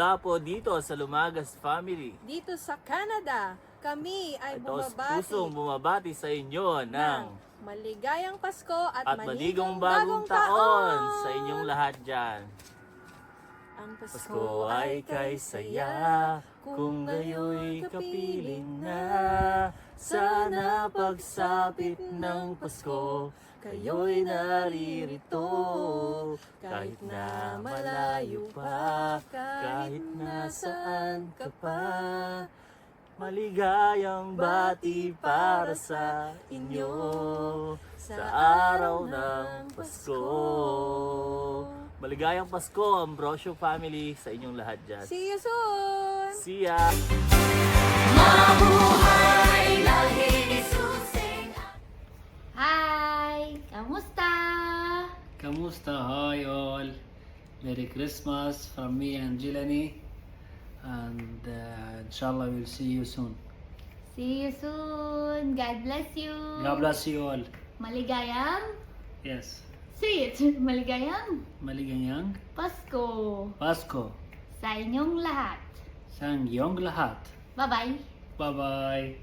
mula po dito sa Lumagas Family. Dito sa Canada, kami ay Pusong bumabati sa inyo ng maligayang Pasko at maligong bagong taon sa inyong lahat dyan. Ang Pasko ay kay saya, kung gayo'y kapiling na. Sana pagsapit ng Pasko, kayo'y naririto. Kahit na malayo pa, kahit nasaan ka pa, maligayang bati para sa inyo sa araw ng Pasko. Maligayang Pasko, Ambrosio family, sa inyong lahat dyan. See you soon! See ya! Mabuhay lagi ni Susing. Hi! Kamusta? Kamusta? Hi all. Merry Christmas from me and Jilani. And inshallah we'll see you soon. See you soon. God bless you. God bless you all. Maligayang? Yes. Say it. Maligayang Maligayang Pasko Pasko sa inyong lahat. sa inyong lahat. Bye-bye. Bye-bye.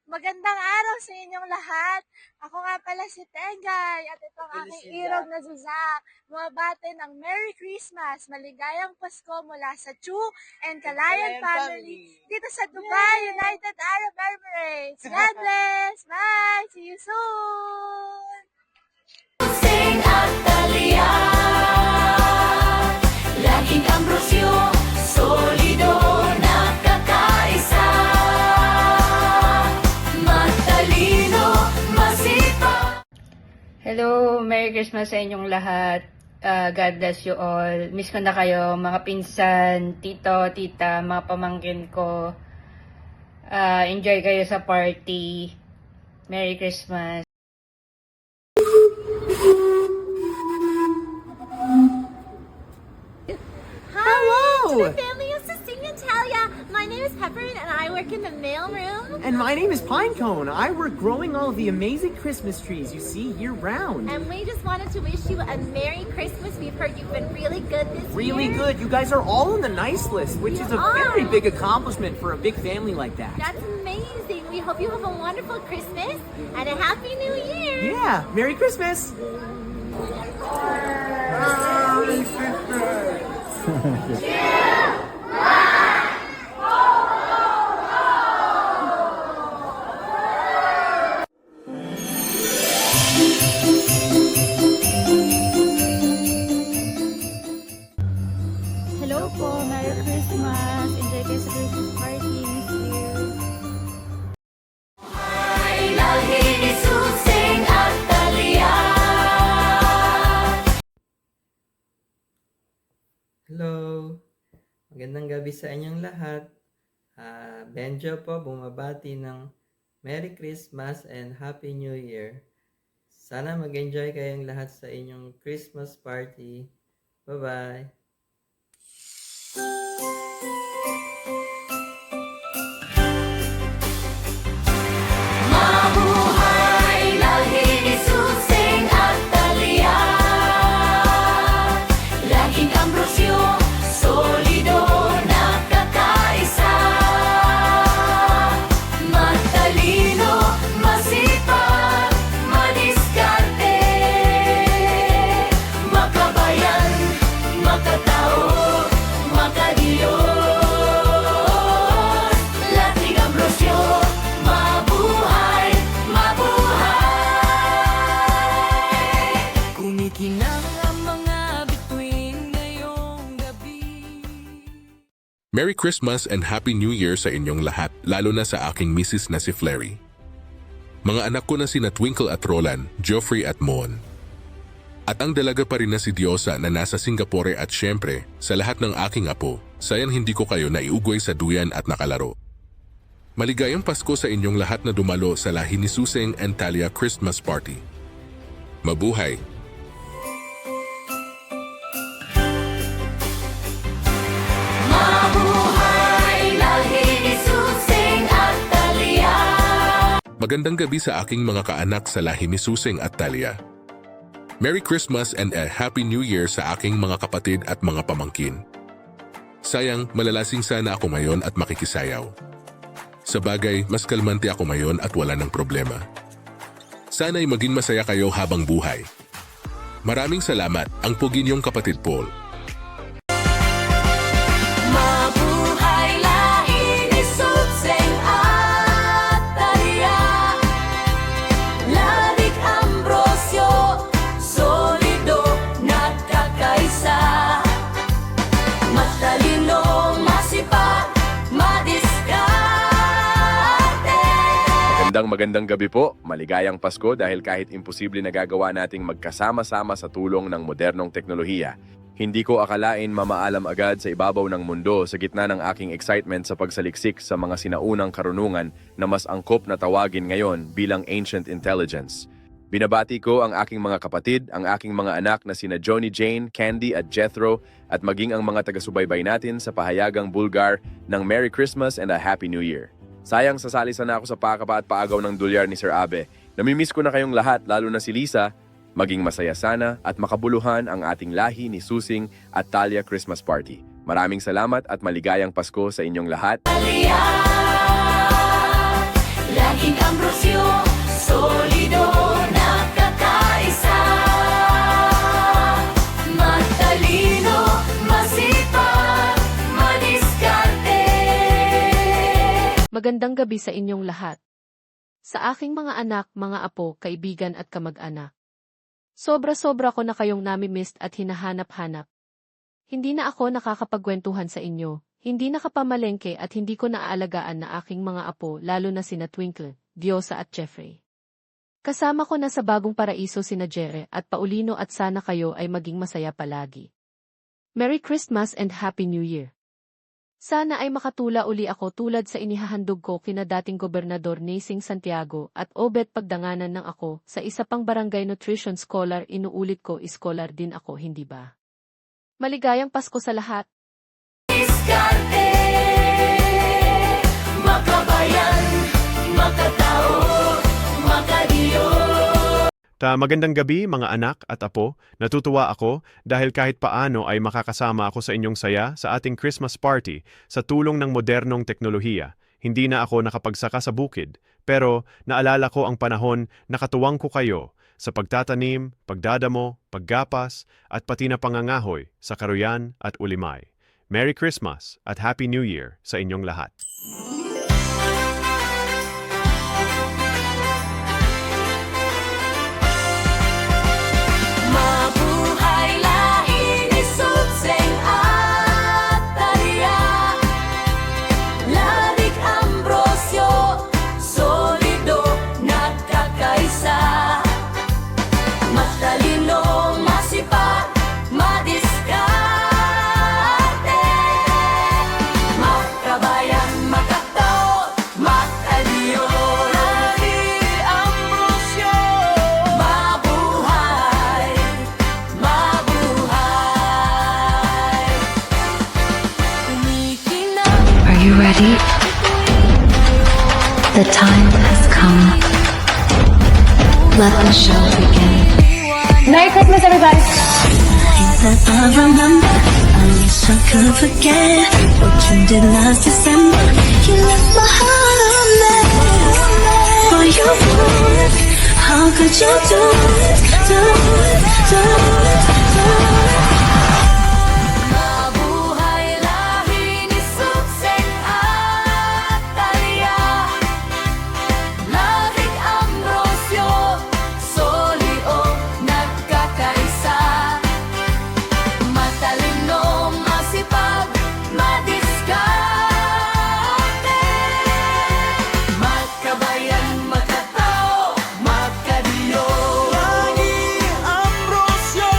Magandang araw sa inyong lahat. Ako nga pala si Tengay at ito ang aking irog na Zuzak. Mabate ng Merry Christmas, maligayang Pasko mula sa Chu and Kalayan family dito sa Dubai, United Arab Emirates. God bless! Bye! See you soon! Susing at Talia, laging Ambrosio, solido, nakakaisa. Matalino, masipag. Hello, Merry Christmas sa inyong lahat. God bless you all. Miss ko na kayo, mga pinsan, tito, tita, mga pamangkin ko. Enjoy kayo sa party. Merry Christmas. Hello! To the family of Susing and Talia. My name is Pepper and I work in the mail room. And my name is Pinecone. I work growing all of the amazing Christmas trees you see year round. And we just wanted to wish you a Merry Christmas. We've heard you've been really good this year. Really good. You guys are all on the nice list, which is a very big accomplishment for a big family like that. That's amazing. We hope you have a wonderful Christmas and a Happy New Year. Yeah, Merry Christmas! Hello po! Merry Christmas! Enjoy kayo sa Christmas party. Miss you! Ay lagi ni Susing at Talia. Hello! Magandang gabi sa inyong lahat. Benjo po bumabati ng Merry Christmas and Happy New Year. Sana mag-enjoy kayong lahat sa inyong Christmas party. Bye-bye! Mabuhay lagi ni Susing at Talia, laging Ambrosio, solido, nakakaisa. Matalino, masipag, madiskarte, makabayan, makatao, makadiyos. Laging Ambrosio, mabuhay, mabuhay. Kumikinang ang mga bituin ngayong gabi. Merry Christmas and Happy New Year sa inyong lahat, lalo na sa aking misis na si Flary. Mga anak ko na sina Twinkle at Roland, Geoffrey at Mon. At ang dalaga pa rin na si Diosa na nasa Singapore at syempre, sa lahat ng aking apo, sayang hindi ko kayo naiugoy sa duyan at nakalaro. Maligayang Pasko sa inyong lahat na dumalo sa lahi ni Susing and Talia Christmas Party. Mabuhay! Mabuhay lagi ni Susing at Talia. Magandang gabi sa aking mga kaanak sa lahi ni Susing at Talia. Merry Christmas and a Happy New Year sa aking mga kapatid at mga pamangkin. Sayang, malalasing sana ako ngayon at makikisayaw. Sa bagay, mas kalmante ako ngayon at wala ng problema. Sana'y maging masaya kayo habang buhay. Maraming salamat, ang pugi niyong kapatid Paul. Mabuhay lahi ni Sutseng at Talia, Ladik Ambrosio, solido nagkakaisa, matalino, masipag, madiskarte. Magandang gabi po, maligayang Pasko dahil kahit imposible nagagawa nating magkasama-sama sa tulong ng modernong teknolohiya. Hindi ko akalain mamaalam agad sa ibabaw ng mundo sa gitna ng aking excitement sa pagsaliksik sa mga sinaunang karunungan na mas angkop na tawagin ngayon bilang ancient intelligence. Binabati ko ang aking mga kapatid, ang aking mga anak na sina Johnny Jane, Candy at Jethro at maging ang mga taga-subaybay natin sa pahayagang Bulgar ng Merry Christmas and a Happy New Year. Sayang sasali sana ako sa pakapa at paagaw ng dolyar ni Sir Abe. Namimiss ko na kayong lahat, lalo na si Lisa. Maging masaya sana at makabuluhan ang ating lahi ni Susing at Talia Christmas Party. Maraming salamat at maligayang Pasko sa inyong lahat. Talia, Ladik Ambrosio, solido nagkakaisa, matalino, masipag, madiskarte. Magandang gabi sa inyong lahat. Sa aking mga anak, mga apo, kaibigan at kamag-anak. Sobra-sobra ko na kayong nami-missed at hinahanap-hanap. Hindi na ako nakakapagkwentuhan sa inyo, hindi nakapamalengke at hindi ko naaalagaan na aking mga apo lalo na sina Twinkle, Diosa at Jeffrey. Kasama ko na sa bagong paraiso sina Jere at Paulino at sana kayo ay maging masaya palagi. Merry Christmas and Happy New Year! Sana ay makatula uli ako tulad sa inihahandog ko kina dating Gobernador Nasing Santiago at Obet pagdanganan ng ako sa isa pang barangay nutrition scholar. Inuulit ko, scholar din ako, hindi ba? Maligayang Pasko sa lahat! Diskarte, makabayan, makatao, makadiyo. Magandang gabi mga anak at apo. Natutuwa ako dahil kahit paano ay makakasama ako sa inyong saya sa ating Christmas party sa tulong ng modernong teknolohiya. Hindi na ako nakapagsaka sa bukid, pero naalala ko ang panahon na katuwang ko kayo sa pagtatanim, pagdadamo, paggapas at pati na pangangahoy sa karuyan at ulimay. Merry Christmas at Happy New Year sa inyong lahat. Mabuhay lahi ni Sutseng at Talia, Ladik Ambrosio, solido nagkakaisa, matalino, masipag, madiskarte, makabayan, makatao, makadiyo. Ladik Ambrosio, mabuhay, mabuhay. Kumikinang Are you ready? The time has come. Let the show begin. Merry Christmas, everybody! That I remember, I wish I could forget what you did last December. You left my heart a mess. For your fault, how could you do it? Do it, do it, do it. Mabuhay lahi ni Sutseng at Talia, Ladik Ambrosio, solido nagkakaisa, matalino, masipag, madiskarte, makabayan, makatao, makadiyo. Ladik Ambrosio,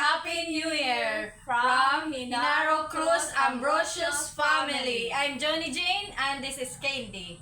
Happy New Year from Hinaro Cruz Ambrosius family. I'm Johnny Jane and this is Candy.